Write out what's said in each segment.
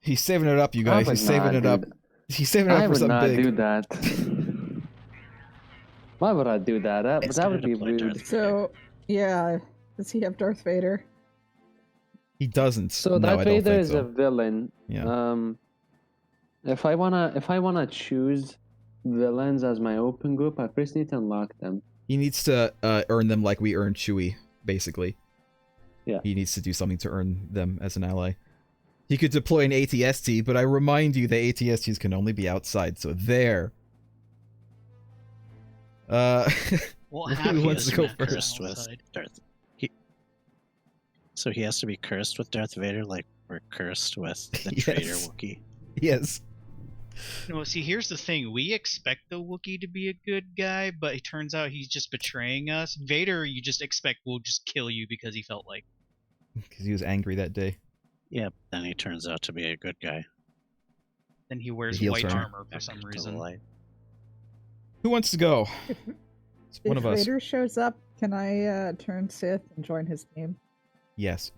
He's saving it up, you guys. would He's saving not it do up. that. He's saving it up I for would something not big. do that. Why would I do that? That would be rude. So, yeah, does he have Darth Vader? He doesn't. So no, Darth I don't Vader think is so. a villain. Yeah. If I wanna choose villains as my open group, I first need to unlock them. He needs to earn them like we earned Chewie, basically. Yeah. He needs to do something to earn them as an ally. He could deploy an ATST, but I remind you that ATSTs can only be outside, so there. Well, who wants to go first? With Darth. So he has to be cursed with Darth Vader, like we're cursed with the traitor Wookiee. Yes. No, see, here's the thing. We expect the Wookiee to be a good guy, but it turns out he's just betraying us. Vader, you just expect will just kill you because he felt like. Because he was angry that day. Yeah, then he turns out to be a good guy. Then he wears heel white turn. armor for some reason. Who wants to go? It's one If of us. Vader shows up, can I turn Sith and join his team? Yes.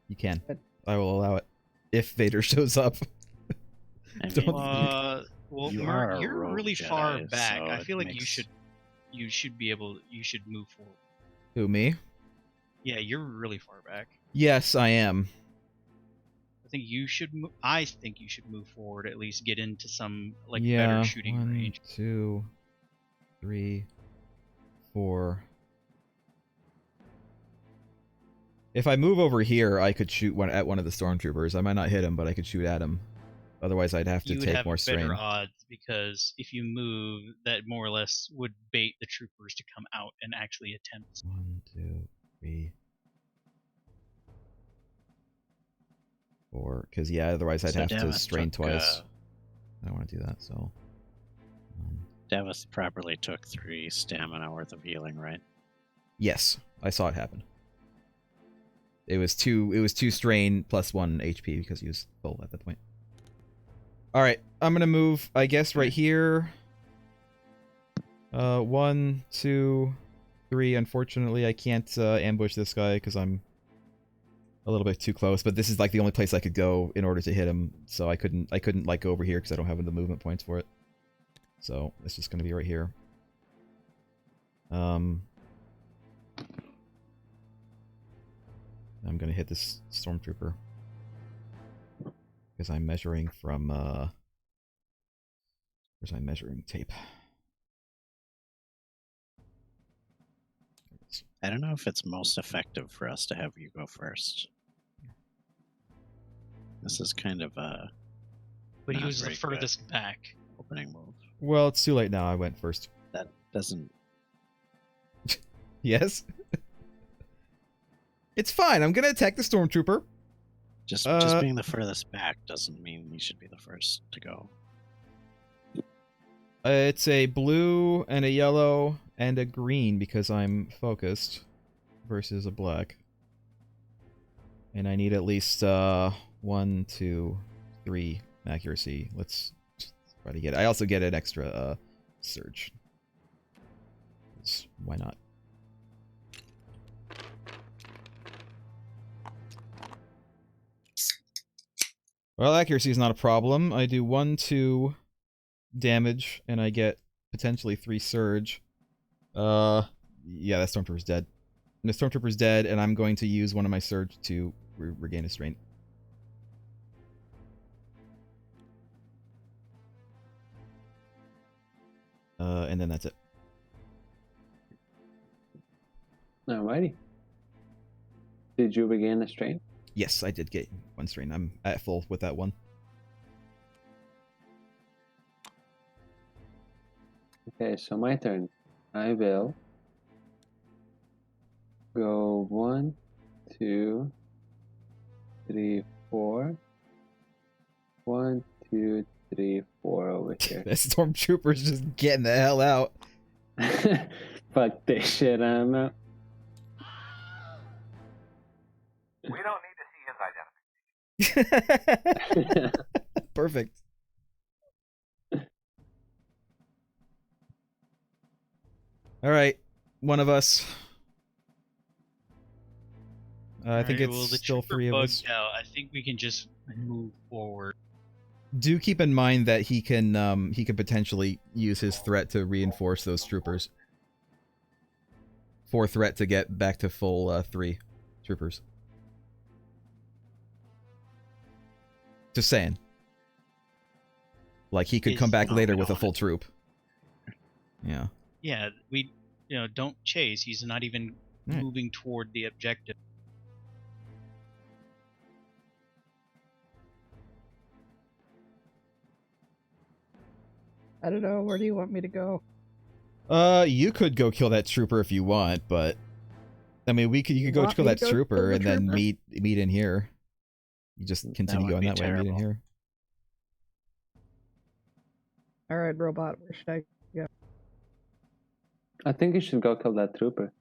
You can. Good. I will allow it. If Vader shows up. I Don't mean, Well, You are a you're rogue really far Jedi, back. so I it feel like makes- you should move forward. Who, me? Yeah, you're really far back. Yes, I am. I think you should move forward, at least get into some like Yeah. better shooting 1, range. 2, 3, 4. If I move over here, I could shoot at one of the stormtroopers. I might not hit him, but I could shoot at him. Otherwise, I'd have to You would take have more better strain. odds because if you move, that more or less would bait the troopers to come out and actually attempt. 1, 2, 3, 4. Because yeah, otherwise I'd So have to Davith strain took, twice. I don't want to do that. So. Davith properly took 3 stamina worth of healing, right? Yes, I saw it happen. It was 2 strain plus 1 HP because he was full at that point. Alright, I'm gonna move, I guess, right here. 1, 2, 3. Unfortunately, I can't ambush this guy because I'm a little bit too close, but this is like the only place I could go in order to hit him, so I couldn't like go over here because I don't have the movement points for it. So it's just gonna be right here. I'm gonna hit this stormtrooper because I'm measuring from where's my measuring tape? I don't know if it's most effective for us to have you go first. This is kind of a But he Not was the very good. furthest back. opening move. Well, it's too late now. I went first. That doesn't. Yes. It's fine. I'm gonna attack the stormtrooper. Just being the furthest back doesn't mean you should be the first to go. It's a blue and a yellow and a green because I'm focused versus a black. And I need at least 1, 2, 3 accuracy. Let's try to get it. I also get an extra surge. Why not? Well, accuracy is not a problem. I do 1, 2 damage, and I get potentially 3 surge. Yeah, that stormtrooper's dead. And the stormtrooper's dead, and I'm going to use one of my surge to regain a strain. And then that's it. Alrighty. Did you regain a strain? Yes, I did get 1 strain. I'm at full with that one. Okay, so my turn. I will go 1, 2, 3, 4. 1, 2, 3, 4 over here. That stormtrooper's just getting the hell out. Fuck this shit, I'm out. We don't need to see his identity. Perfect. All right, one of us. I think Alright, it's well, the still trooper 3 of us. bugged out. I think we can just move forward. Do keep in mind that he can potentially use his threat to reinforce those troopers. For threat to get back to full 3 troopers. Just saying. Like, he could come back No, later we with a don't full wanna- troop. Yeah. Yeah, we don't chase. He's not even Right. moving toward the objective. I don't know. Where do you want me to go? You could go kill that trooper if you want, but I mean, you could go want kill me to that go kill trooper the and then trooper? meet in here. You just continue would going be that way and meet in terrible. here. All right, robot. Where should I go? I think you should go kill that trooper.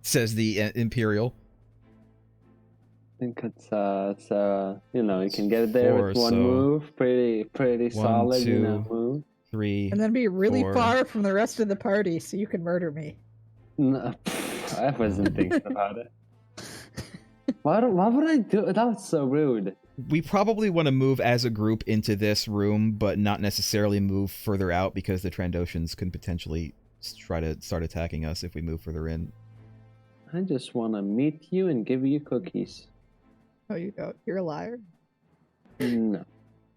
Says the Imperial. I think it's you know, you can get there 4, with one so move, pretty 1, solid, you 2, know, move. 3. And then be really 4. far from the rest of the party so you can murder me. No, I wasn't thinking about it. Why would I do it? That was so rude. We probably want to move as a group into this room, but not necessarily move further out because the Trandoshans can potentially try to start attacking us if we move further in. I just want to meet you and give you cookies. Oh, you don't. You're a liar. No,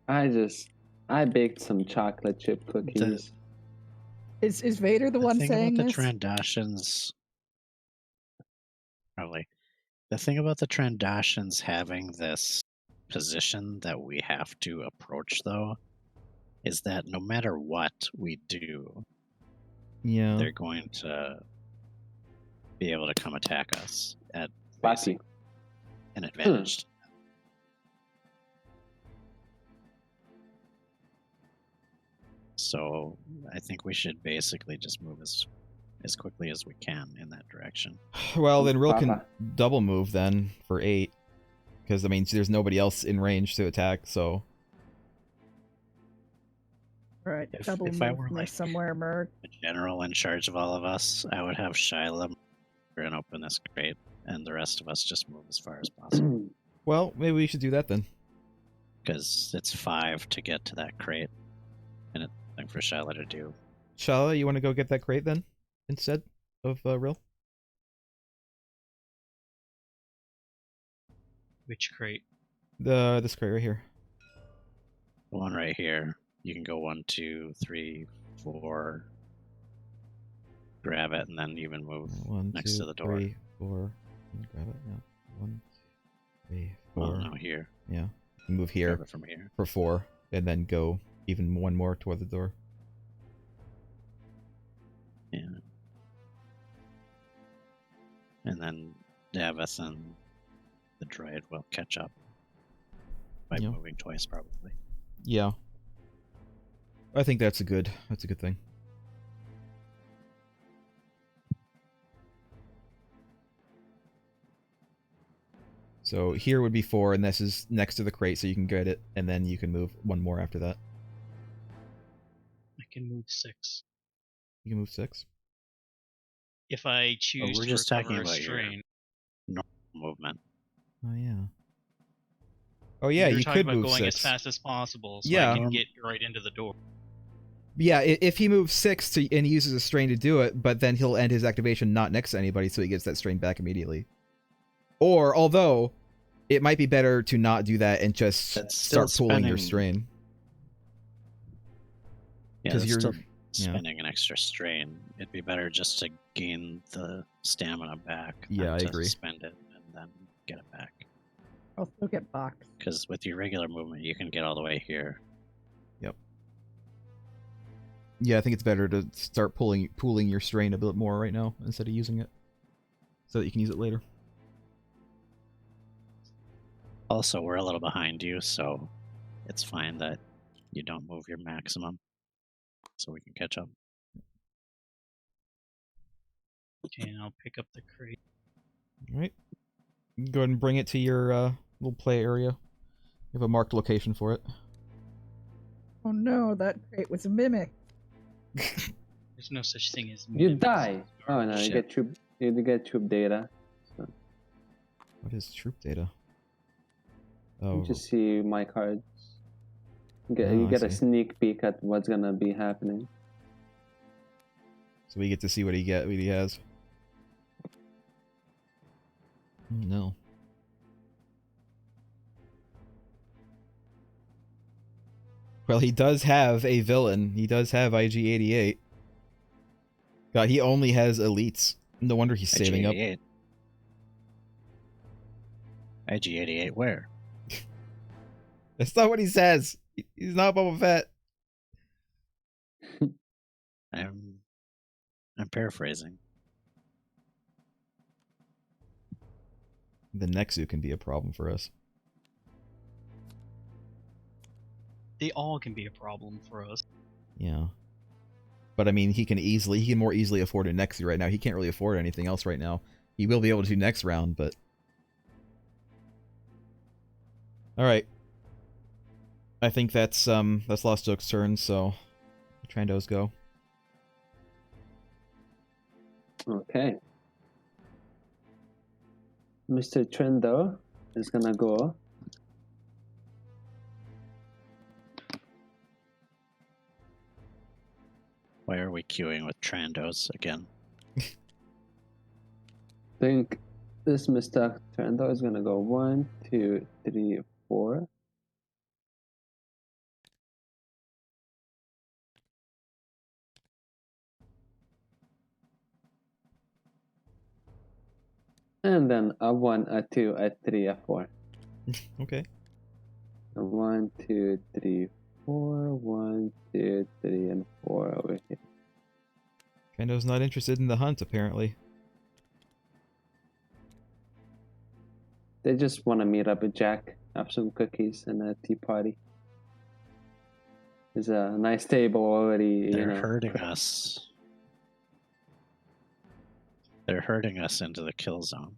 I baked some chocolate chip cookies. Is Vader the one thing saying about this? the Trandoshans, probably. The thing about the Trandoshans having this position that we have to approach, though, is that no matter what we do, Yeah. they're going to be able to come attack us at Lucky. basic an advantage. So I think we should basically just move as quickly as we can in that direction. Well, then Rill can Papa. double move then for 8. Because, I mean, there's nobody else in range to attack, so... All right, If- double if I move were, me like- somewhere, Merg. The general in charge of all of us, I would have Shyla and open this crate, and the rest of us just move as far as possible. Well, maybe we should do that then. Because it's 5 to get to that crate, and it's nothing for Shyla to do. Shala, you want to go get that crate then? Instead of Rill? Which crate? This crate right here. The one right here, you can go 1, 2, 3, 4, grab it, and then even move 1, next 2, to the door. 3, 4. Grab it, yeah. 1, 2, 3, 4. Well, no, here. Yeah. Move here Grab it from here. for 4, and then go even one more toward the door. Yeah. And then Davith and the droid will catch up by Yeah. moving twice, probably. Yeah. I think that's a good thing. So here would be 4, and this is next to the crate, so you can get it, and then you can move one more after that. I can move 6. You can move 6. If I choose we're to just talking recover a about your- strain. Movement. Oh yeah. Oh yeah, You're you talking could about move going 6. as fast as possible so Yeah. I can get right into the door. Yeah, if he moves 6 and he uses a strain to do it, but then he'll end his activation not next to anybody, so he gets that strain back immediately. Or, although, it might be better to not do that and just That's still start pulling your spending- strain. Yeah, 'Cause that's you're- still yeah. spending an extra strain. It'd be better just to gain the stamina back. Yeah, than I to agree. Spend it and then get it back. I'll still get boxed. Because with your regular movement, you can get all the way here. Yeah, I think it's better to start pooling your strain a bit more right now instead of using it, so that you can use it later. Also, we're a little behind you, so it's fine that you don't move your maximum, so we can catch up. Okay, and I'll pick up the crate. All right. Go ahead and bring it to your little play area. You have a marked location for it. Oh no, that crate was a mimic. There's no such thing as You mimics. die. Oh no, you Shit. get troop data. So. What is troop data? Oh, You just see my cards. You Oh, I get a see. sneak peek at what's gonna be happening. so we get to see what he has. No. Well, he does have a villain. He does have IG-88. God, he only has elites. No wonder he's saving up. IG-88. IG-88 where? That's not what he says. He's not Boba Fett. I'm paraphrasing. The Nexu can be a problem for us. They all can be a problem for us. Yeah. But I mean, he can more easily afford a Nexu right now. He can't really afford anything else right now. He will be able to next round, but... Alright. I think that's Lost Oak's turn, so... Trandos go. Okay. Mr. Trendo is gonna go. Why are we queuing with Trandos again? Think this Mr. Trendo is gonna go 1, 2, 3, 4. And then a 1, a 2, a 3, a 4. Okay. 1, 2, 3, 4. 1, 2, 3, and 4 over here. Trando's not interested in the hunt, apparently. They just want to meet up with Jack, have some cookies and a tea party. There's a nice table already, They're you know. herding us. They're herding us into the kill zone.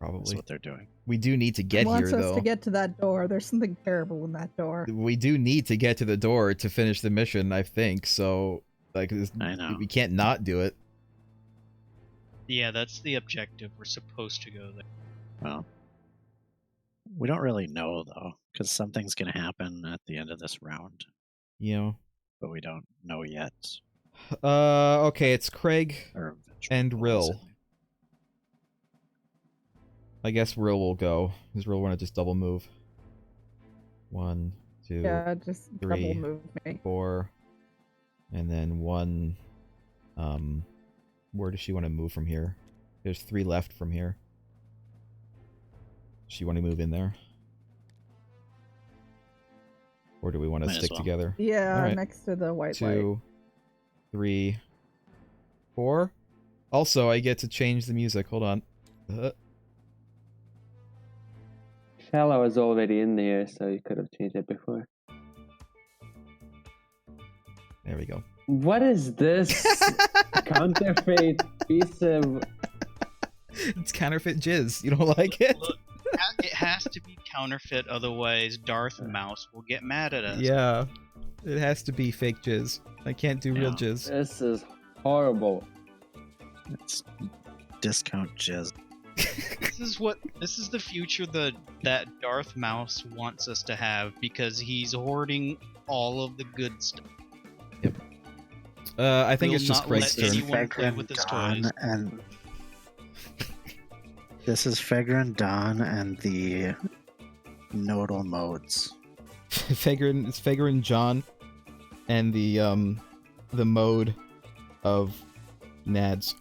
That's Probably. what they're doing. We do need to get He wants here, us though. to get to that door. There's something terrible in that door. We do need to get to the door to finish the mission, I think, so... Like, I know. we can't not do it. Yeah, that's the objective. We're supposed to go there. Well, we don't really know, though, because something's going to happen at the end of this round, You know? but we don't know yet. Okay, it's Craig Or eventually and we'll Rill. see. I guess Rill will go. Does Rill want to just double move? 1, 2, Yeah, just 3, double move me. 4, and then 1. Where does she want to move from here? There's 3 left from here. Does she want to move in there? Or do we want to Might as stick well. together? Yeah, Alright. next to the white light. 2, 3, 4. Also, I get to change the music. Hold on. Shallow was already in here, so you could have changed it before. There we go. What is this counterfeit piece of... It's counterfeit jizz. You don't like it? Look, it has to be counterfeit, otherwise Darth Mouse will get mad at us. Yeah. It has to be fake jizz. I can't do real Yeah. jizz. This is horrible. It's discount jizz. This is the future that Darth Mouse wants us to have, because he's hoarding all of the good stuff. I think Will it's just not Craig's let turn. anyone play with his toys. And this is Fegrin, Dawn, and the nodal modes. It's Fagrin John and the mode of Nads.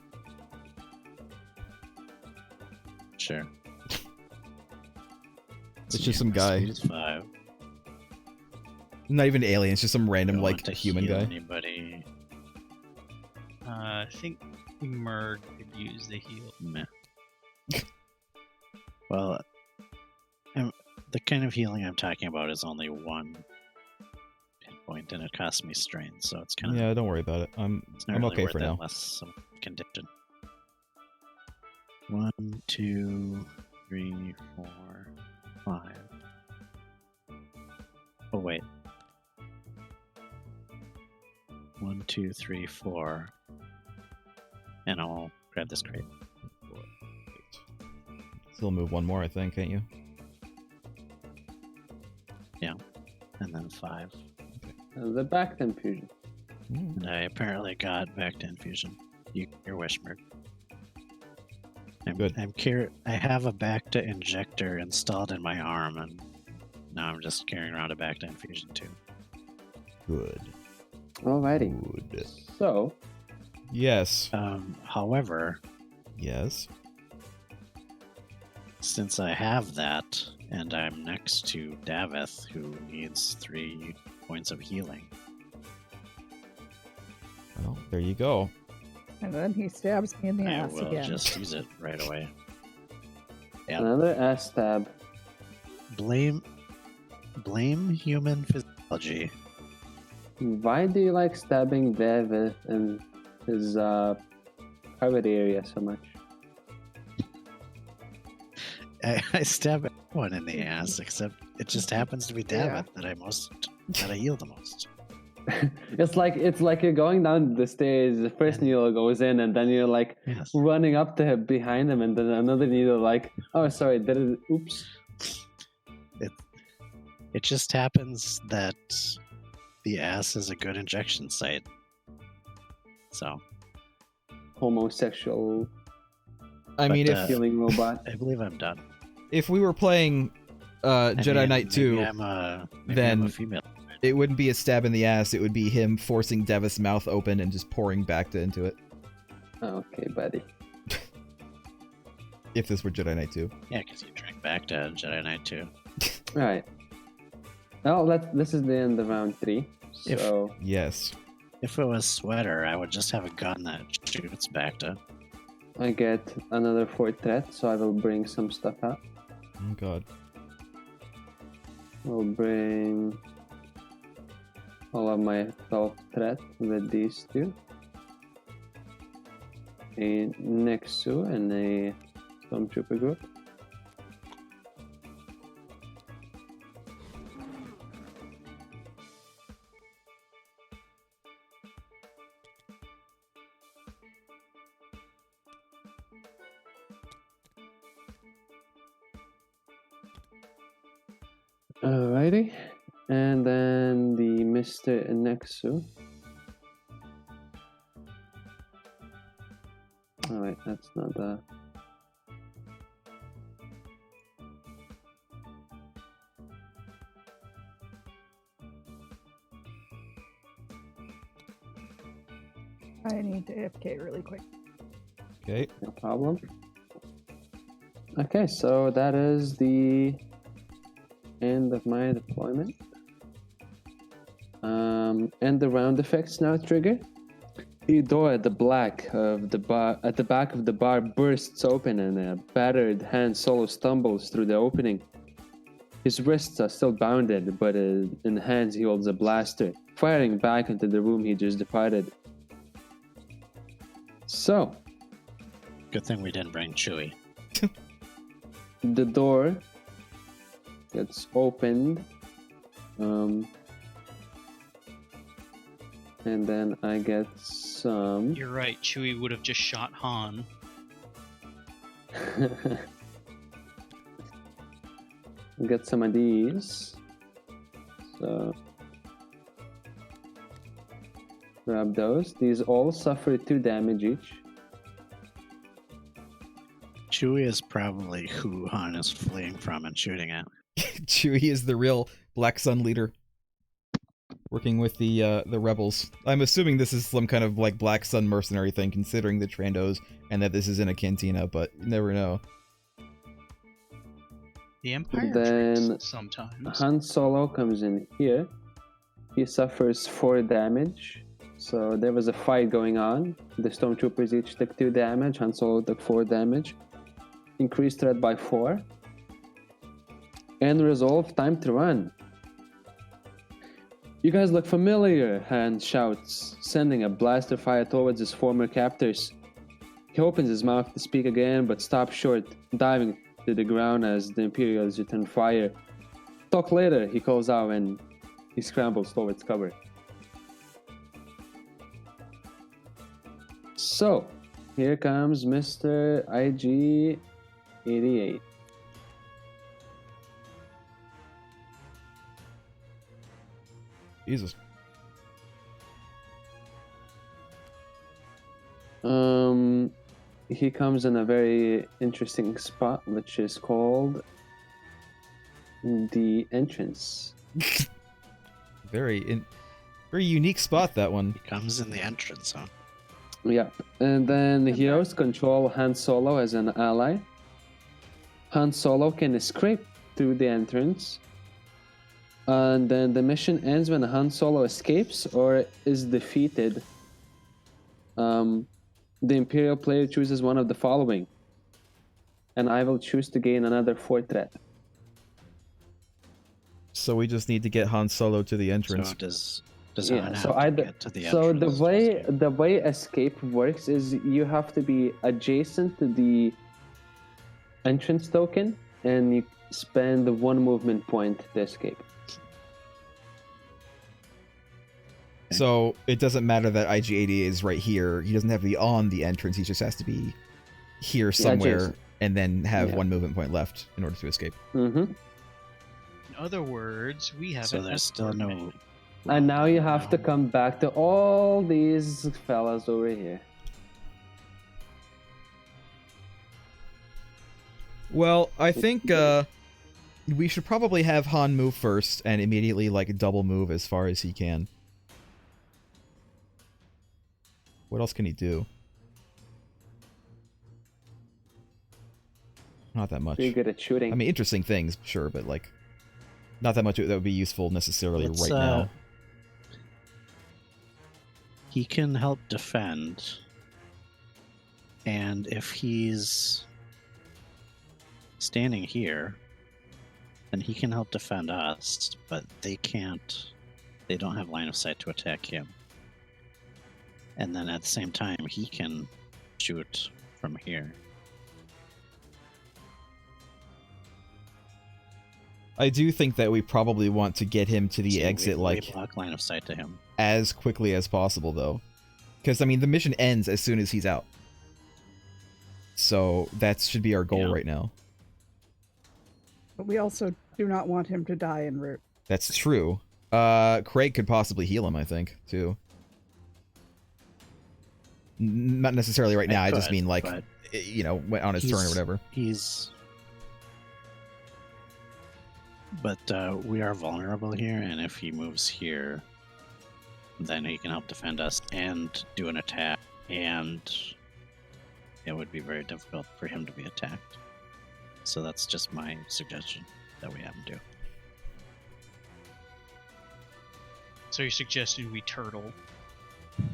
Sure. It's just some guy. Speed is 5. Not even an alien, it's just some random Don't like want to human heal guy. Anybody? I think Merg could use the heal. Meh. Well, the kind of healing I'm talking about is only 1 pinpoint, and it costs me strain, so it's kind of Yeah, don't worry about it. I'm not really okay worth for it now. unless some condition. 1, 2, 3, 4, 5. Oh wait. 1, 2, 3, 4. And I'll grab this crate. Still move one more, I think, can't you? And then 5. The back to infusion. Mm. And I apparently got back to infusion. Your wish, Merg. Good. I have a back to injector installed in my arm, and now I'm just carrying around a back to infusion too. Good. Alrighty. Good. So, Yes. However, Yes. since I have that, and I'm next to Davith, who needs 3 points of healing, Well, there you go. And then he stabs me in the I ass will again. just use it right away. Yep. another ass stab. Blame human physiology. Why do you like stabbing David in his private area so much? I stab everyone in the ass, except it just happens to be Yeah. Davith that I heal the most. It's like you're going down the stairs. The first needle goes in, and then you're like Yes. running up to him behind him, and then another needle. Like, oh, sorry, did it? Oops. It just happens that the ass is a good injection site. So Homosexual I mean, But, if healing robot. I believe I'm done. if we were playing Jedi Knight 2, maybe I'm a then- female. it wouldn't be a stab in the ass. It would be him forcing Devith's mouth open and just pouring Bacta into it. Okay, buddy. If this were Jedi Knight 2. Yeah, because you drank back to Jedi Knight 2. All right. Well, this is the end of round 3. If- So Yes. If it was Sweater, I would just have a gun that shoots back to. I get another 4 threat, so I will bring some stuff out. Oh god. I'll bring all of my 12 threat with these 2. A Nexu and a Stormtrooper group. Alrighty, and then the Mr. Nexu. Oh wait, that's not the. I need to AFK really quick. Okay. No problem. Okay, so that is the end of my deployment. And the round effects now trigger. The door at the back of the bar bursts open, and a battered Han Solo stumbles through the opening. His wrists are still bounded, but in hands he holds a blaster, firing back into the room he just departed. So, Good thing we didn't bring Chewie. the door gets opened, and then I get some. You're right. Chewie would have just shot Han. Get some of these. So grab those. These all suffer 2 damage each. Chewie is probably who Han is fleeing from and shooting at. Chewie is the real Black Sun leader. Working with the rebels. I'm assuming this is some kind of like Black Sun mercenary thing, considering the Trandos and that this is in a cantina, but you never know. The Empire Then tricks sometimes. Han Solo comes in here. He suffers 4 damage. So there was a fight going on. The Stormtroopers each took 2 damage. Han Solo took 4 damage. Increased threat by 4. And resolve, time to run. You guys look familiar, Han shouts, sending a blaster fire towards his former captors. He opens his mouth to speak again, but stops short, diving to the ground as the Imperials return fire. Talk later, he calls out, and he scrambles towards cover. So, here comes Mr. IG-88. Jesus. He comes in a very interesting spot, which is called the entrance. Very unique spot, that one. He comes in the entrance, huh? Yeah, and then the heroes control Han Solo as an ally. Han Solo can escape through the entrance, and then the mission ends when Han Solo escapes or is defeated. The Imperial player chooses one of the following, and I will choose to gain another 4 threat. So we just need to get Han Solo to the entrance. So does Yeah, Han so have to get to the so entrance? the way escape works is you have to be adjacent to the entrance token, and you spend 1 movement point to escape. So it doesn't matter that IG-88 is right here. He doesn't have to be on the entrance. He just has to be here somewhere adjacent. and then have Yeah. 1 movement point left in order to escape. Mm-hmm. In other words, we have So an there's still escort no. mission. And now you have to come back to all these fellas over here. Well, I think we should probably have Han move first and immediately like double move as far as he can. What else can he do? Not that much. You're good at shooting. I mean, interesting things, sure, but like, not that much that would be useful necessarily Let's, right now. He can help defend, and if he's standing here, then he can help defend us, but they can't. They don't have line of sight to attack him. And then at the same time, he can shoot from here. I do think that we probably want to get him to the So exit we like block line of sight to him. as quickly as possible, though, because I mean the mission ends as soon as he's out. So that should be our goal Yeah. right now. But we also do not want him to die en route. That's true. Craig could possibly heal him, I think, too. Not necessarily right now. I just could, mean like, but you know, on his turn or he's- whatever. But we are vulnerable here, and if he moves here, then he can help defend us and do an attack, and it would be very difficult for him to be attacked. So that's just my suggestion that we have him do. So you're suggesting we turtle?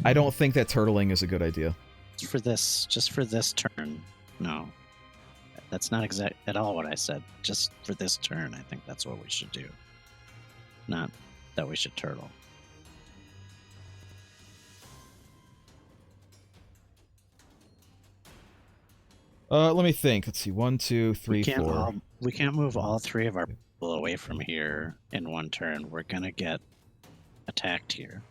I don't think that turtling is a good idea. Just for this turn, no. That's not exact at all what I said. Just for this turn, I think that's what we should do. Not that we should turtle. Let me think. Let's see. 1, 2, 3, We can't 4. we can't move all 3 of our people away from here in one turn. We're gonna get attacked here.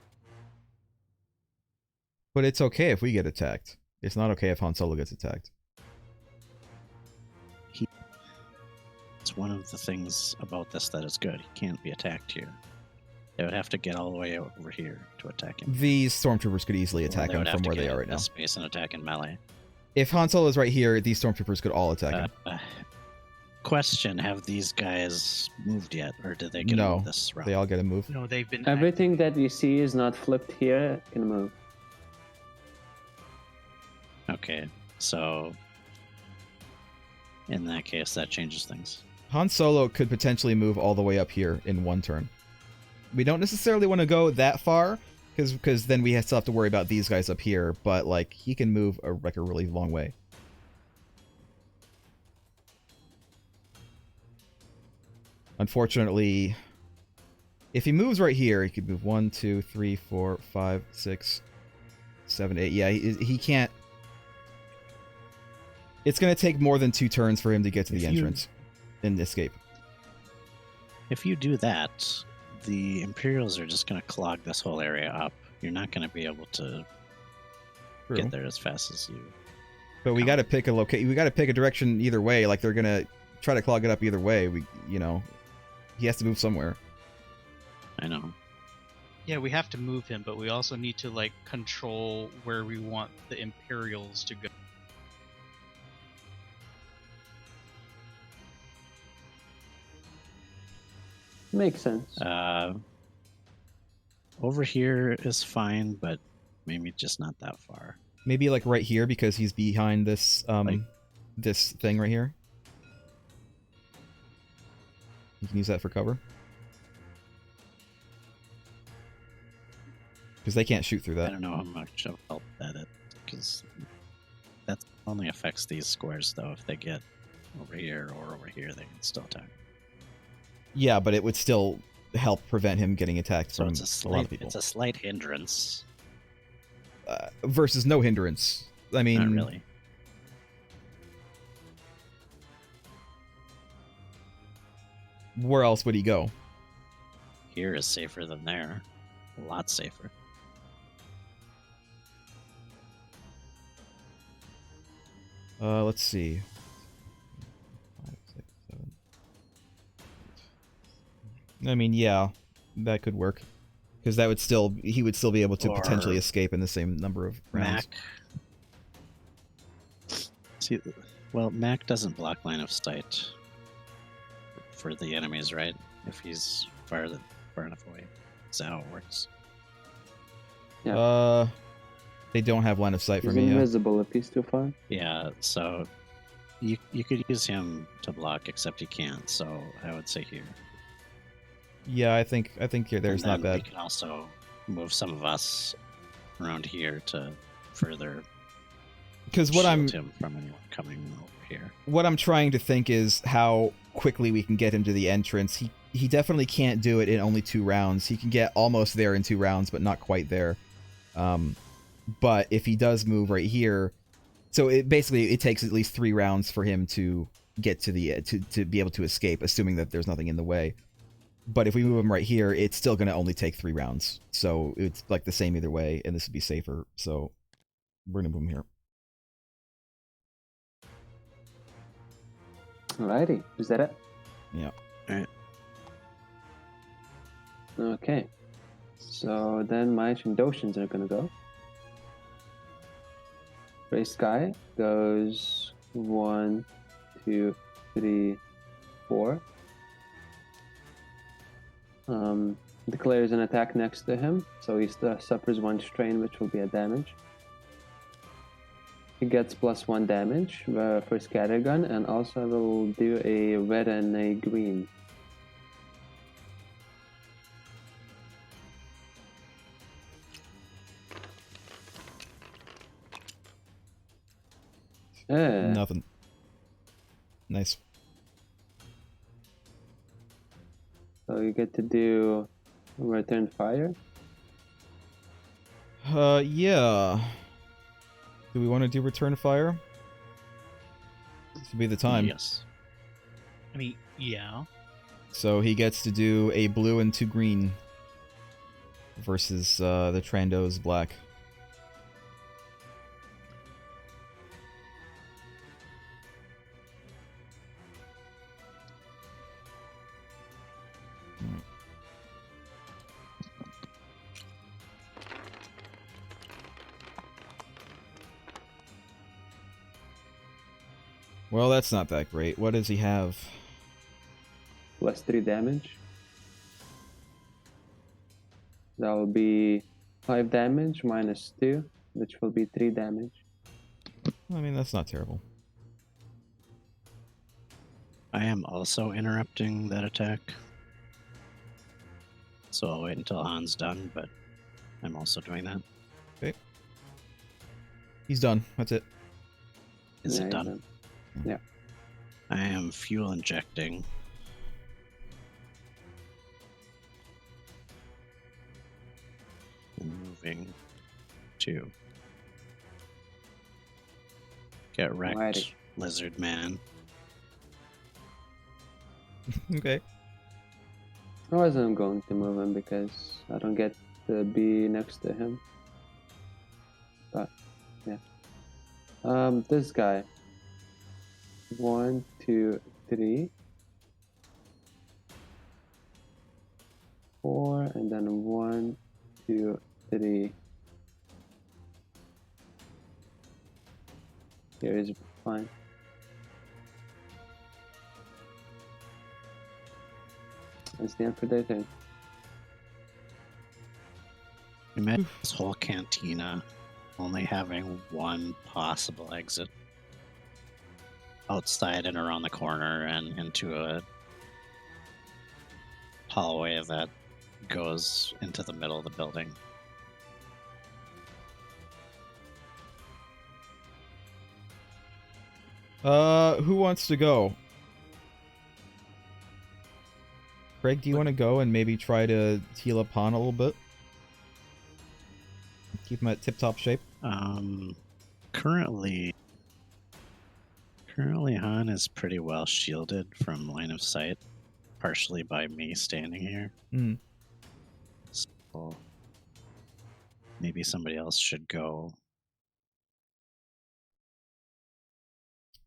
But it's okay if we get attacked. It's not okay if Han Solo gets attacked. It's one of the things about this that is good. He can't be attacked here. They would have to get all the way over here to attack him. These stormtroopers could easily Or attack they him would have from to where they get are right now. a space and attack in melee. If Han Solo is right here, these stormtroopers could all attack him. Question: have these guys moved yet, or did they get No, over this round? They all get a move. No, they've been. Everything that you see is not flipped here can move. Okay, so in that case, that changes things. Han Solo could potentially move all the way up here in one turn. We don't necessarily want to go that far, because then we still have to worry about these guys up here, but like he can move a really long way. Unfortunately, if he moves right here, he could move 1, 2, 3, 4, 5, 6, 7, 8. Yeah, he can't. It's going to take more than 2 turns for him to get to the entrance and escape. If you do that, the Imperials are just going to clog this whole area up. You're not going to be able to True. get there as fast as you. But we got to pick a location. We got to pick a direction either way. Like they're gonna try to clog it up either way. He has to move somewhere. I know. Yeah, we have to move him, but we also need to like control where we want the Imperials to go. Makes sense. Over here is fine, but maybe just not that far. Maybe like right here because he's behind this Like- this thing right here. You can use that for cover. Because they can't shoot through I that. don't know how much of help that is, because that only affects these squares, though. If they get over here or over here, they can still attack. Yeah, but it would still help prevent him getting attacked So from it's a lot of people. It's a slight hindrance. Versus no hindrance. I mean, Not really. where else would he go? Here is safer than there. A lot safer. Let's see. 5, 6, 7. I mean, yeah, that could work. Because that would still, he would still be able to Or potentially escape in the same number of rounds. Mac. See, well, Mac doesn't block line of sight for the enemies, right? If he's far enough away. Is that how it works? Yeah. They don't have line of sight for He's me. Yeah. invisible if he's too far. Yeah, so you could use him to block, except you can't. So I would say here. Yeah, I think here there's And not then bad. We can also move some of us around here to further Because what shield I'm him from anyone coming over here. what I'm trying to think is how quickly we can get him to the entrance. He definitely can't do it in only 2 rounds. He can get almost there in 2 rounds, but not quite there. But if he does move right here, so it takes at least 3 rounds for him to get to the to be able to escape, assuming that there's nothing in the way. But if we move him right here, it's still going to only take 3 rounds. So it's like the same either way, and this would be safer. So we're going to move him here. Alrighty, is that it? Yeah. Alright. Okay. So then my Shindoshins are gonna go. Race Sky goes 1, 2, 3, 4. Declares an attack next to him, so he suffers 1 strain, which will be a damage. He gets +1 damage for Scattergun, and also I will do a red and a green. Nothing. Nice. So you get to do return fire. Yeah. Do we want to do return fire? This would be the time. Yes. I mean, yeah. So he gets to do a blue and 2 green versus the Trando's black. Well, that's not that great. What does he have? +3 damage. That will be 5 damage minus 2, which will be 3 damage. I mean, that's not terrible. I am also interrupting that attack. So I'll wait until Han's done, but I'm also doing that. Okay. He's done. That's it. Is Yeah, it he's done? done. Yeah. I am fuel injecting. And moving to get wrecked, Alrighty. lizard man. Okay. I wasn't going to move him because I don't get to be next to him. But, yeah. This guy. 1, 2, 3, 4, and then 1, 2, 3. Here is fine. That's the end for their turn. Imagine this whole cantina only having one possible exit outside and around the corner and into a hallway that goes into the middle of the building. Who wants to go? Craig, do you want to go and maybe try to heal up Han a little bit? Keep him at tip-top shape? Currently Han is pretty well shielded from line of sight, partially by me standing here. Mm. So maybe somebody else should go.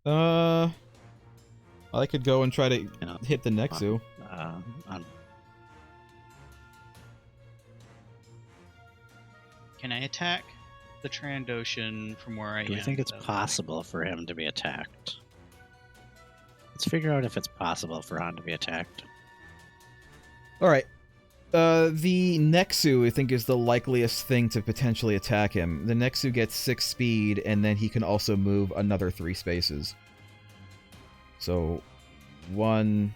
I could go and try to hit the Nexu. Can I attack the Trandoshan from where I am? Do we think it's though? possible for him to be attacked? Let's figure out if it's possible for Han to be attacked. Alright. The Nexu, I think, is the likeliest thing to potentially attack him. The Nexu gets 6 speed, and then he can also move another 3 spaces. So, 1,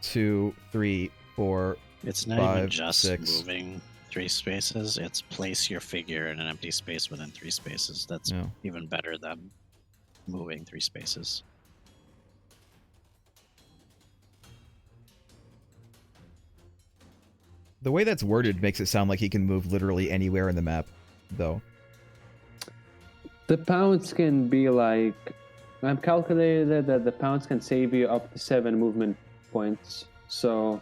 2, 3, 4, It's not 5, even just 6. moving 3 spaces, it's place your figure in an empty space within 3 spaces. That's Yeah. even better than moving 3 spaces. The way that's worded makes it sound like he can move literally anywhere in the map, though. The pounds can be like... I've calculated that the pounds can save you up to 7 movement points. So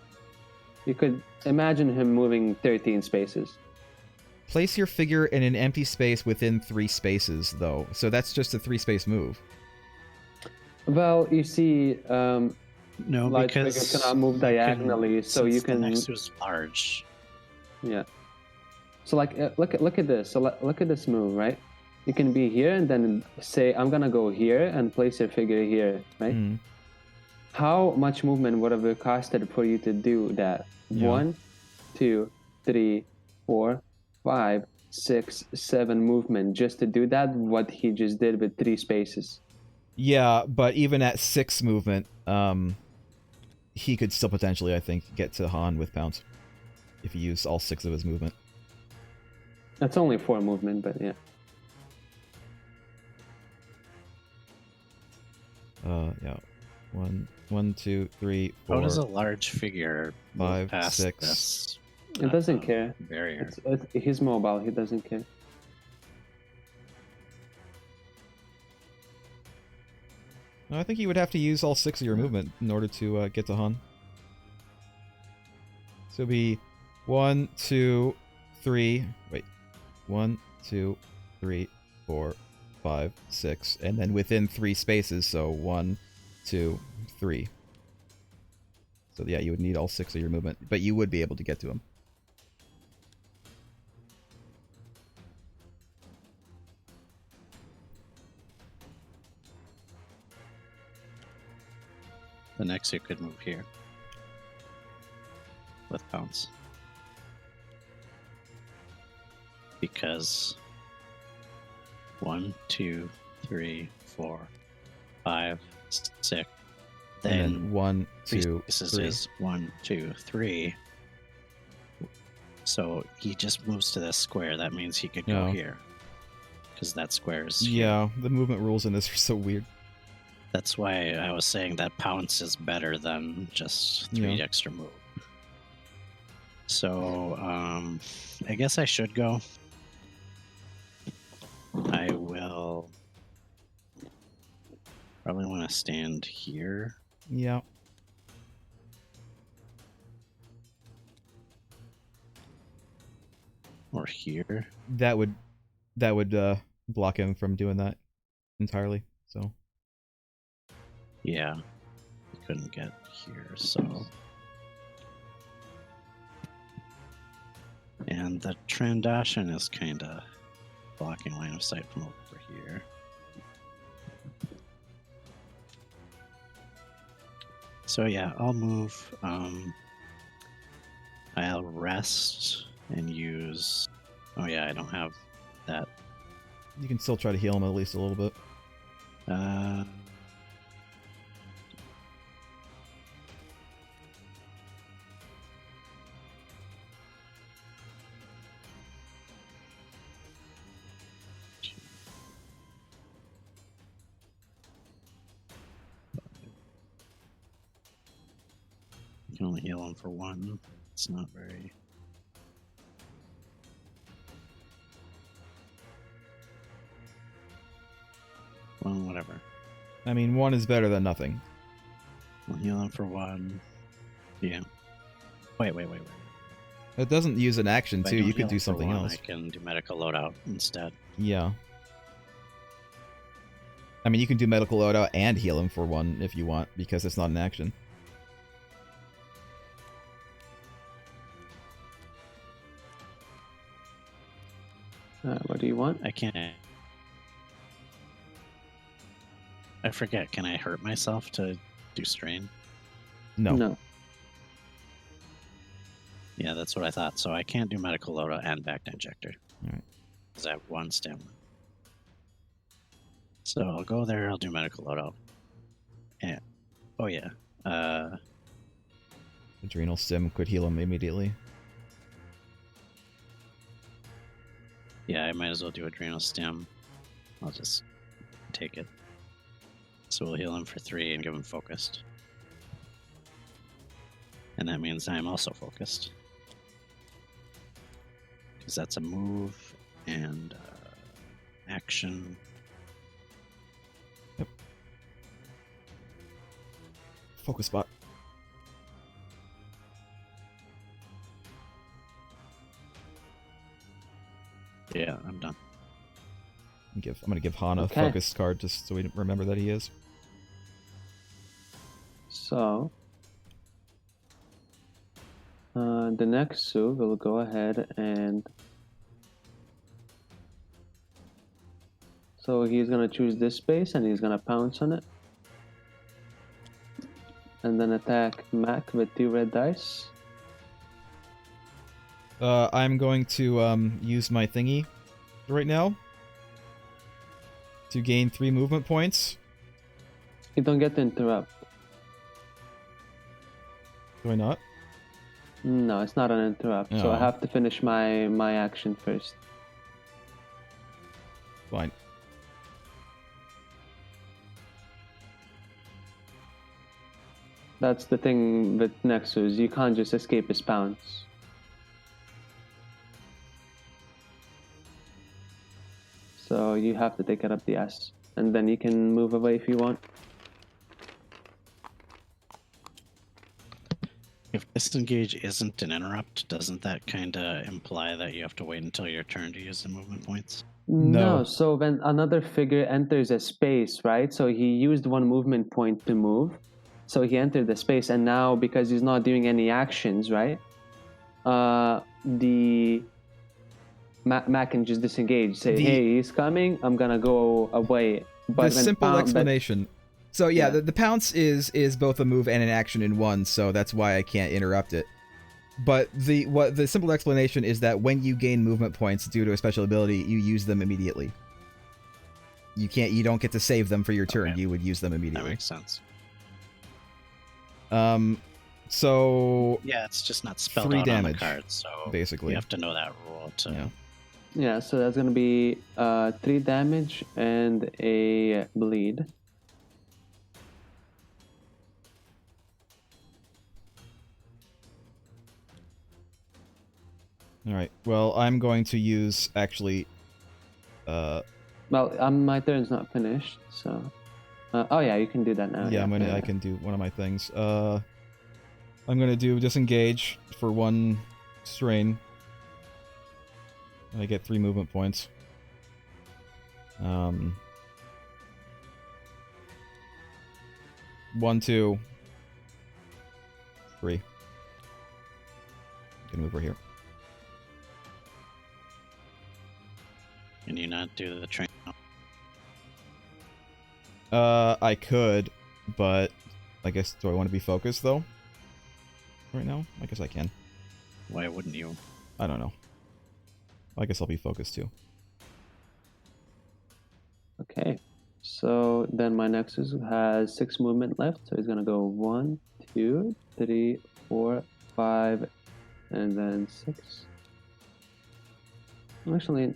you could imagine him moving 13 spaces. Place your figure in an empty space within 3 spaces, though. So that's just a 3-space move. Well, you see, No, light because figures cannot move diagonally, so you can... The next was large. Yeah. So like, look at this. So look at this move, right? You can be here and then say, I'm gonna go here and place your figure here, right? Mm. How much movement would have it costed for you to do that? Yeah. 1, 2, 3, 4, 5, 6, 7 movement just to do that. What he just did with 3 spaces. Yeah, but even at 6 movement, he could still potentially, I think, get to Han with pounce if he used all 6 of his movement. That's only 4 movement, but yeah. Yeah. 1, 2, 3, 4. How does a large figure move 5, past 6. this? It doesn't care. Barrier. He's mobile. He doesn't care. No, I think you would have to use all 6 of your movement in order to get to Han. So it'd be 1, 2, 3. Wait. 1, 2, 3, 4, 5, 6. And then within 3 spaces, so 1, 2, 3. So yeah, you would need all 6 of your movement, but you would be able to get to him. The next you could move here with pounce. Because 1, 2, 3, 4, 5, 6. And Then then 1, 2, this 3. is 1, 2, 3. So he just moves to this square. That means he could go Yeah. here. Because that square is here. Yeah, the movement rules in this are so weird. That's why I was saying that pounce is better than just 3 Yeah. extra move. So, I guess I should go. I will probably want to stand here. Yeah. Or here. That would block him from doing that entirely. So Yeah. We couldn't get here, so. And The Trandoshan is kind of blocking line of sight from over here. So yeah, I'll move. I'll rest and use. Oh yeah, I don't have that. You can still try to heal him at least a little bit. Uh, you can only heal him for one. It's not very. Well, whatever. I mean, one is better than nothing. We'll heal him for one. Yeah. Wait. It doesn't use an action, If I too. don't You could heal do him for something one, else. I can do medical loadout instead. Yeah. I mean, you can do medical loadout and heal him for one if you want, because it's not an action. What do you want? I can't. I forget. Can I hurt myself to do strain? No. No. Yeah, that's what I thought. So I can't do medical loadout and back injector. Alright. Because I have one stamina. So I'll go there. I'll do medical loadout. And oh yeah. Adrenal stim could heal him immediately. Yeah, I might as well do adrenal stim. I'll just take it. So we'll heal him for 3 and give him focused. And that means I'm also focused. Because that's a move and action. Focus spot. Yeah, I'm done. I'm gonna give Han a Okay. focus card just so we remember that he is. So, the next Su will go ahead and. So he's gonna choose this space and he's gonna pounce on it. And then attack Mac with 2 red dice. I'm going to use my thingy right now to gain 3 movement points. You don't get to interrupt. Do I not? No, it's not an interrupt. So I Oh. have to finish my action first. Fine. That's the thing with Nexus. You can't just escape his pounce. So you have to take it up the ass. And then you can move away if you want. If disengage isn't an interrupt, doesn't that kind of imply that you have to wait until your turn to use the movement points? No. So when another figure enters a space, right? So he used 1 movement point to move. So he entered the space, and now because he's not doing any actions, right? The Mac can just disengage. Say, hey, he's coming. I'm gonna go away. But the when simple but- explanation. So yeah, Yeah. the pounce is both a move and an action in one, so that's why I can't interrupt it. But the simple explanation is that when you gain movement points due to a special ability, you use them immediately. You don't get to save them for your turn. Okay. You would use them That immediately. makes sense. So Yeah, it's just not spelled 3 out on damage, the card, so basically. you have to know that rule to. Yeah. Yeah, so that's gonna be 3 damage and a bleed. All right. Well, I'm going to use actually. Well, my turn's not finished, so. Oh yeah, you can do that now. Yeah, I can do one of my things. I'm gonna do disengage for 1 strain. I get 3 movement points. 1, 2, 3. Can move over here. Can you not do the train? I could, but I guess, do I want to be focused, though? Right now? I guess I can. Why wouldn't you? I don't know. I guess I'll be focused, too. Okay. So then my Nexus has 6 movement left. So he's gonna go 1, 2, 3, 4, 5, and then 6. Actually,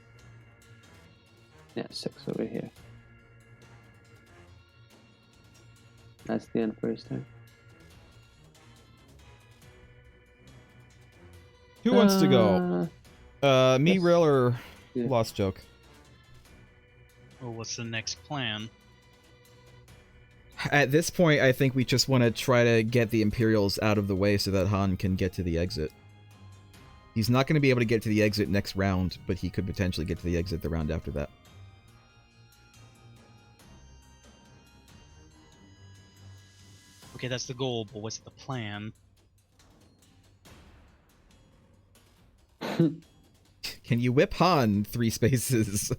yeah, 6 over here. That's the end for his turn. Who wants to go? Me, yes. Rill, or Yeah. Lost Joke? Well, what's the next plan? At this point, I think we just want to try to get the Imperials out of the way so that Han can get to the exit. He's not going to be able to get to the exit next round, but he could potentially get to the exit the round after that. Okay, that's the goal, but what's the plan? Can you whip Han 3 spaces?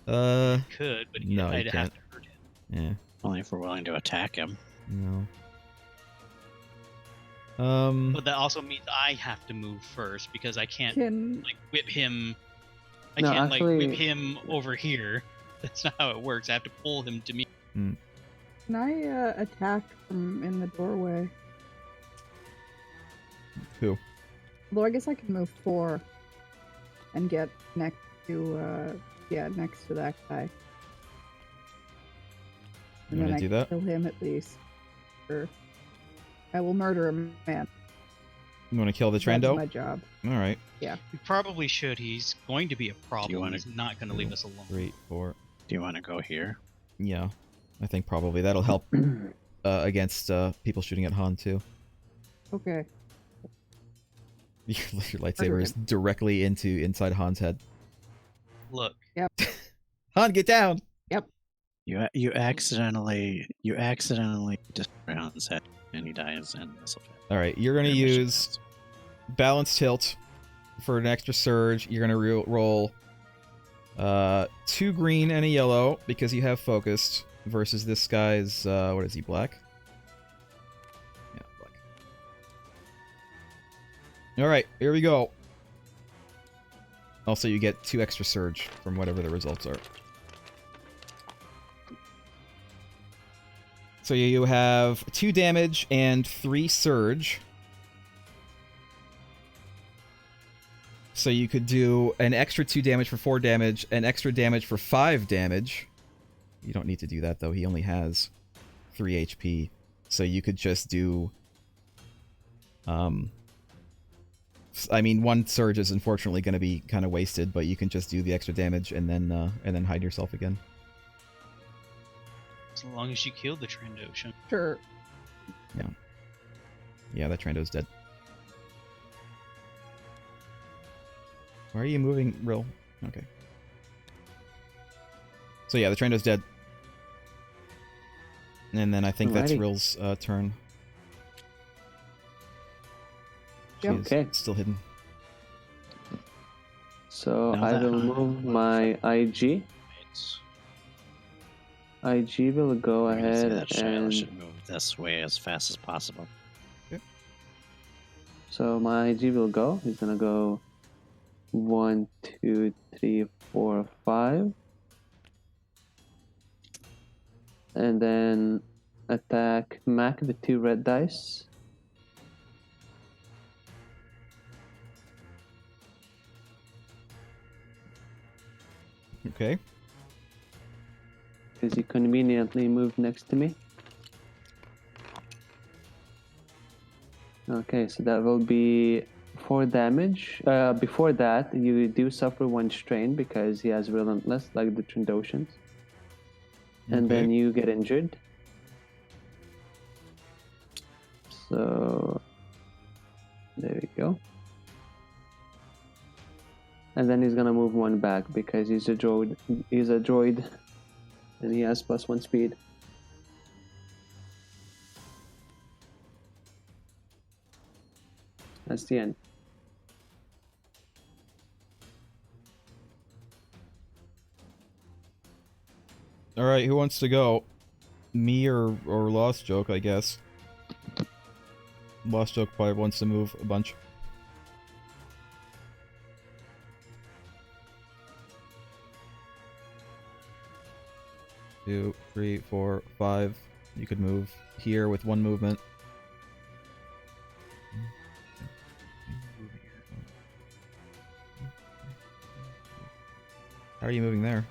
Could, but no, I'd you have can't. to hurt him. Yeah, Only if we're willing to attack him. no. But that also means I have to move first because I can't Can like whip him. I No, can't actually- like whip him over here. That's not how it works. I have to pull him to me. can I attack from in the doorway? Who? Although I guess I can move 4 and get next to next to that guy. You And want then to I do can that? kill him at least. Or I will murder a man. You want to kill the That's Trando? my job. Alright. We probably should. He's going to be a problem. wanna- He's not going to leave us alone. 3, 4. Do you want to go here? Yeah. I think probably that'll help against people shooting at Han, too. Okay. Your lightsaber is directly inside Han's head. Look, Han, get down! You accidentally destroy Han's head, and he dies in missile trap. Alright, you're gonna use balance tilt for an extra surge. You're gonna roll 2 green and a yellow because you have focused versus this guy's what is he, black? Yeah, black. Alright, here we go. Also, you get 2 extra surge from whatever the results are. So you have 2 damage and 3 surge. So you could do an extra 2 damage for 4 damage, an extra damage for 5 damage. You don't need to do that, though. He only has 3 HP. So you could just do... I mean, 1 surge is unfortunately going to be kind of wasted, but you can just do the extra damage and then hide yourself again. as long as you kill the Trandoshan. Sure. Yeah, that Trando's dead. Why are you moving, Rill? Okay. So yeah, the Trando's dead. And then I think that's Alrighty. Rill's turn. She Yep. is Okay. still hidden. So Now I that will Han- move my IG. IG will go I'm gonna say ahead that Shiloh and should move this way as fast as possible. so my IG will go. He's gonna go 1, 2, 3, 4, 5, and then attack Mac with 2 red dice. Okay. Because he conveniently moved next to me. Okay, so that will be 4 damage. Before that, you do suffer 1 strain because he has Relentless, like the Trandoshans. And then Okay. you get injured. So, there we go. And then he's gonna move 1 back because he's a droid. He's a droid. And he has +1 speed. That's the end. Alright, who wants to go? Me or Lost Joke, I guess. Lost Joke probably wants to move a bunch. Two, three, four, five. You could move here with one movement. How are you moving there?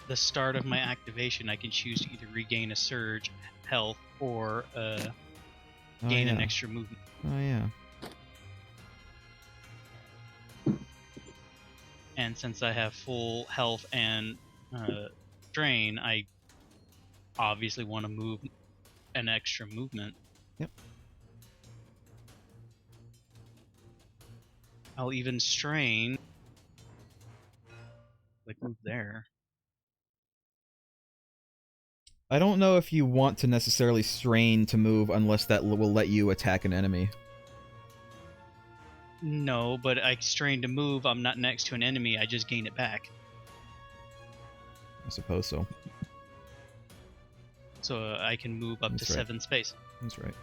The start of my activation, I can choose to either regain a surge, health, or gain an extra movement. Oh yeah. And since I have full health and strain, I obviously want to move an extra movement. Yep. I'll even strain. Like move there. I don't know if you want to necessarily strain to move unless that will let you attack an enemy. No, but I strain to move. I'm not next to an enemy. I just gain it back. I suppose so. So I can move up That's to right. 7 space. That's right.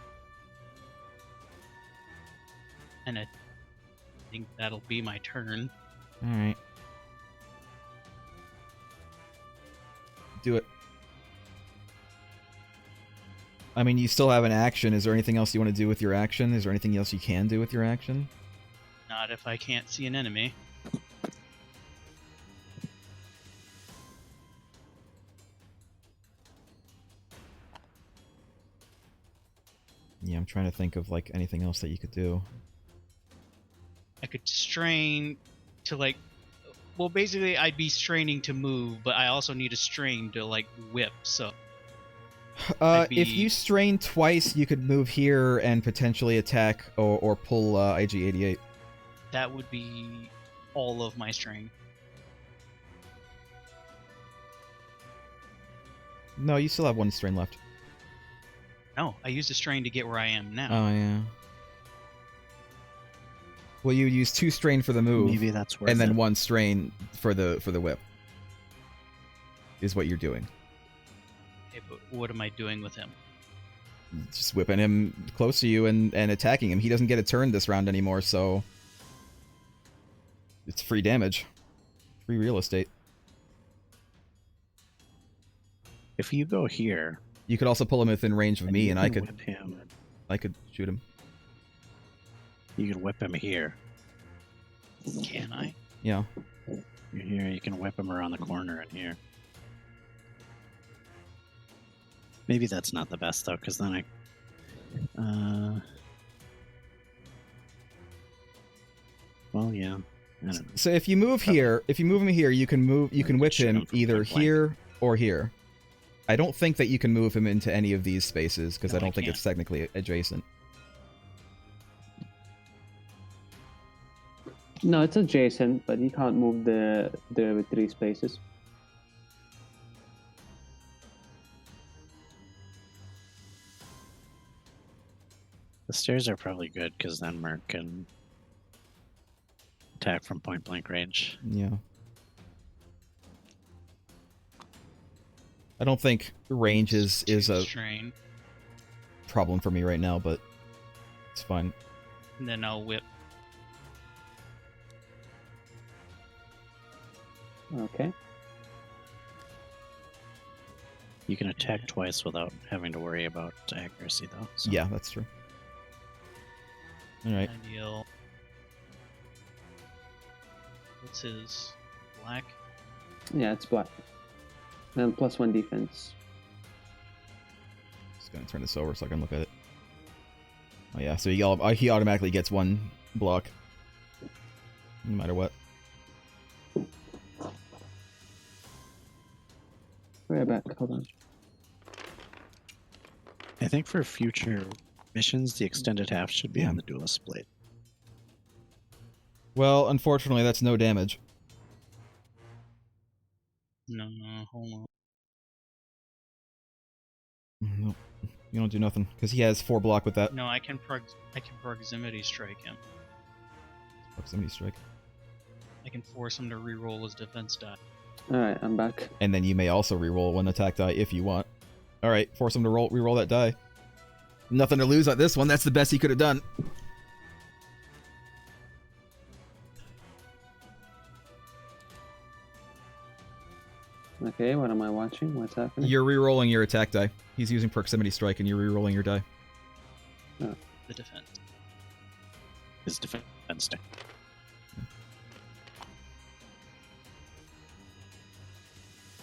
And I think that'll be my turn. Alright. Do it. I mean, you still have an action. Is there anything else you want to do with your action? Is there anything else you can do with your action? Not if I can't see an enemy. Yeah, I'm trying to think of, like, anything else that you could do. I could strain to, like... Well, basically, I'd be straining to move, but I also need a strain to, like, whip, so... If you strain twice, you could move here and potentially attack or pull IG-88. That would be all of my strain. No, you still have one strain left. No, I used a strain to get where I am now. Oh, yeah. Well, you use 2 strain for the move, Maybe that's worth and then it. 1 strain for the whip. Is what you're doing. Okay, but what am I doing with him? Just whipping him close to you and attacking him. He doesn't get a turn this round anymore, so... It's free damage. Free real estate. If you go here, You could also pull him within range of me, you and I can could whip him. shoot him. You can whip him here. Can I? Yeah. You're here. You can whip him around the corner in here. Maybe that's not the best though, because then well, yeah. I don't know. So if you move here, if you move him here, you can whip shoot him him from either point blank. here or here. I don't think that you can move him into any of these spaces because No, I I don't think can't. it's technically adjacent. No, it's adjacent, but you can't move there with 3 spaces. The stairs are probably good because then Merc can attack from point blank range. Yeah. I don't think range is a strain, problem for me right now, but it's fine. and then I'll whip. Okay. You can attack twice without having to worry about accuracy though. So. Yeah, that's true. All right. Ideal. What's his black? Yeah, it's black. And +1 defense. Just gonna turn this over so I can look at it. Oh yeah, so he automatically gets 1 block, no matter what. Right back. Hold on. I think for future missions, the extended half should be Yeah. on the duelist blade. Well, unfortunately, that's no damage. No, hold on. Nope. You don't do nothing because he has 4 block with that. No, I can proximity strike him. Proximity strike. I can force him to reroll his defense die. Alright, I'm back. And then you may also reroll one attack die if you want. Alright, force him to reroll that die. Nothing to lose on this one. That's the best he could have done. Okay, what am I watching? What's happening? You're rerolling your attack die. He's using Proximity Strike, and you're rerolling your die. Oh. The defense. His defense die.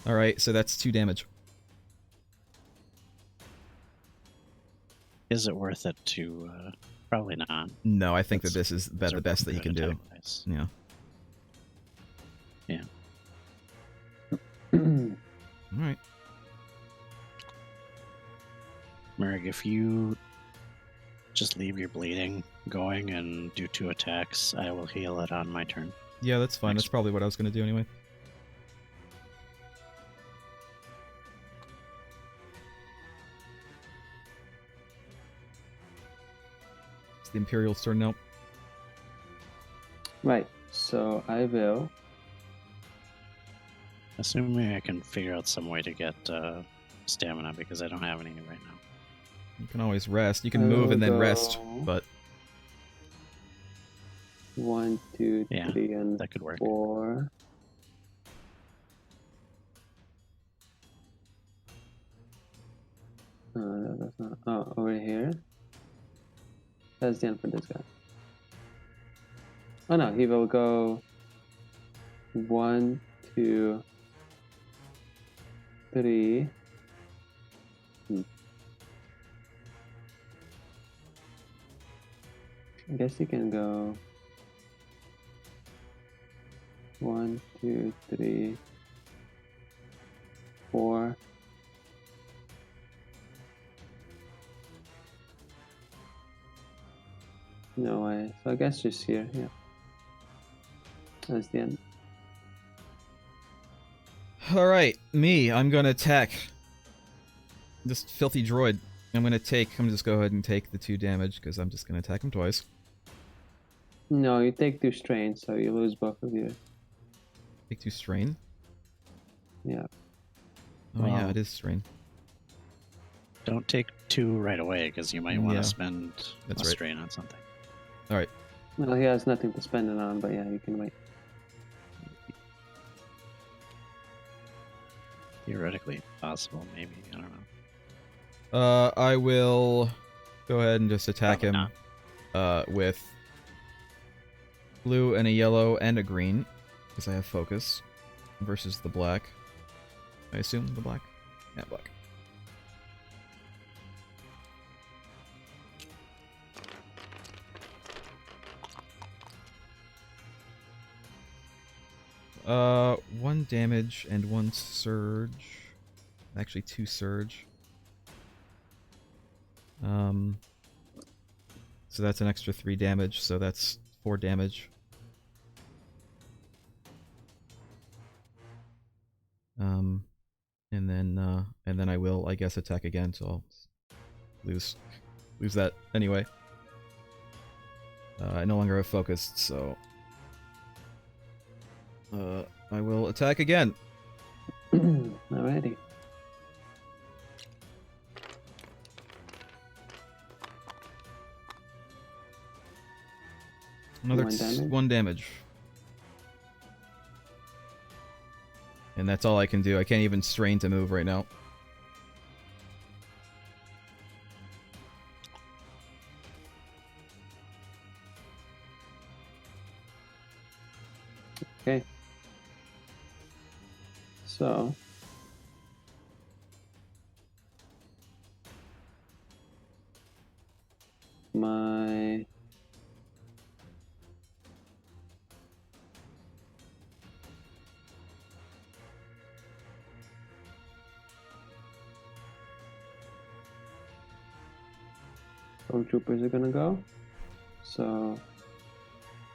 Alright, so that's 2 damage. Is it worth it to? Probably not. No, I think that That's- this is those the are best that both you can good do. attack dice. Yeah. Alright. Merg, if you just leave your bleeding going and do 2 attacks, I will heal it on my turn. Yeah, that's fine. That's probably what I was going to do anyway. It's the Imperial's turn now. Right, so I will. Assuming I can figure out some way to get stamina because I don't have any right now. You can always rest. You can move and then rest, but 1, 2, Yeah, 3, and That could work. 4. That's not. Oh, over here. That's the end for this guy. Oh no, he will go 1, 2, 3. I guess he can go 1, 2, 3, 4. No way. So I guess just here, yeah. That's the end. alright, me. I'm going to attack this filthy droid. I'm just go ahead and take the 2 damage because I'm just going to attack him twice. No, you take 2 strain, so you lose both of you. Take 2 strain. Yeah. Oh yeah, Wow. it is strain. Don't take 2 right away because you might want Yeah, to spend that's a right. strain on something. Alright. Well, he has nothing to spend it on, but yeah, you can wait. Theoretically possible, maybe. I don't know. I will go ahead and just attack Probably him with blue and a yellow and a green because I have focus versus the black. I assume the black? Yeah, black. One damage and 1 surge. Actually, 2 surge. So that's an extra 3 damage, so that's 4 damage. And then I will, I guess, attack again, so I'll lose that anyway. I no longer have focused, so I will attack again. Alrighty. Another 1 damage? 1 damage. And that's all I can do. I can't even strain to move right now. Okay. So. My. Stormtroopers are gonna go. So.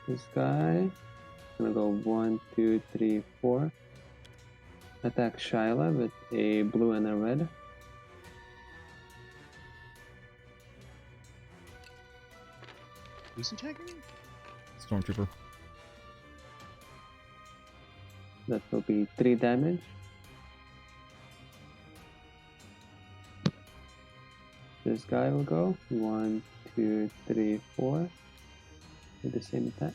This guy. Gonna go 1, 2, 3, 4. Attack Shyla with a blue and a red. Who's attacking me? Stormtrooper. That will be 3 damage. This guy will go 1, 2, 3, 4 with the same attack.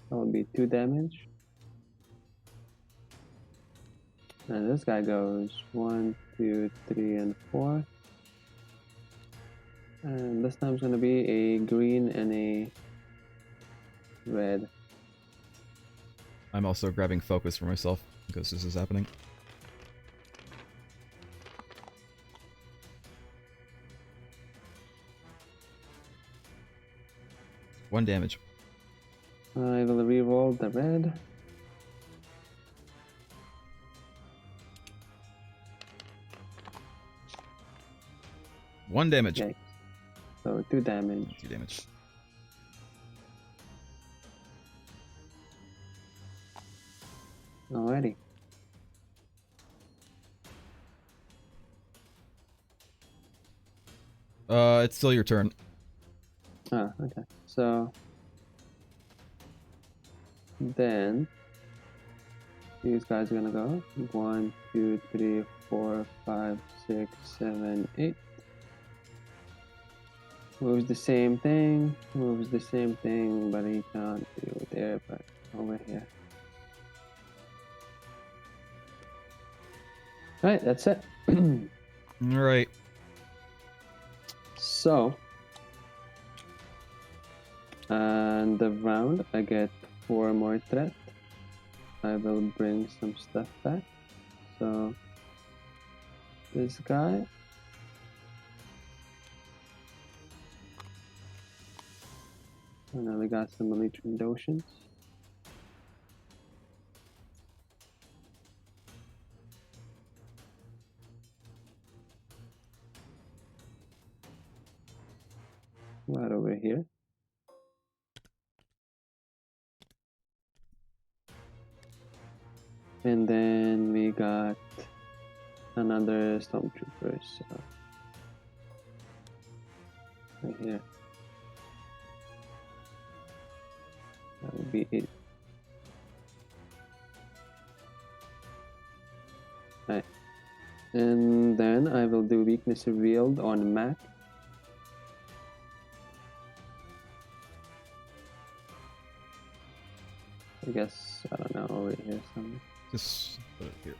That will be 2 damage. And this guy goes 1, 2, 3, and 4. And this time it's gonna be a green and a red. I'm also grabbing focus for myself because this is happening. One damage. I will re-roll the red. One damage. Yikes. So 2 damage. 2 damage. Alrighty. It's still your turn. Ah, okay. So then these guys are gonna go 1, 2, 3, 4, 5, 6, 7, 8. Moves the same thing, but he can't do it there, but over here. Alright, that's it. Alright. So, and the round I get 4 more threat. I will bring some stuff back. So, this guy. And then we got some elite Dotions. Right over here. And then we got another stormtrooper. So right here. That would be it. Right. And then I will do weakness revealed on Mac. I guess, I don't know, over here somewhere. Just put it here.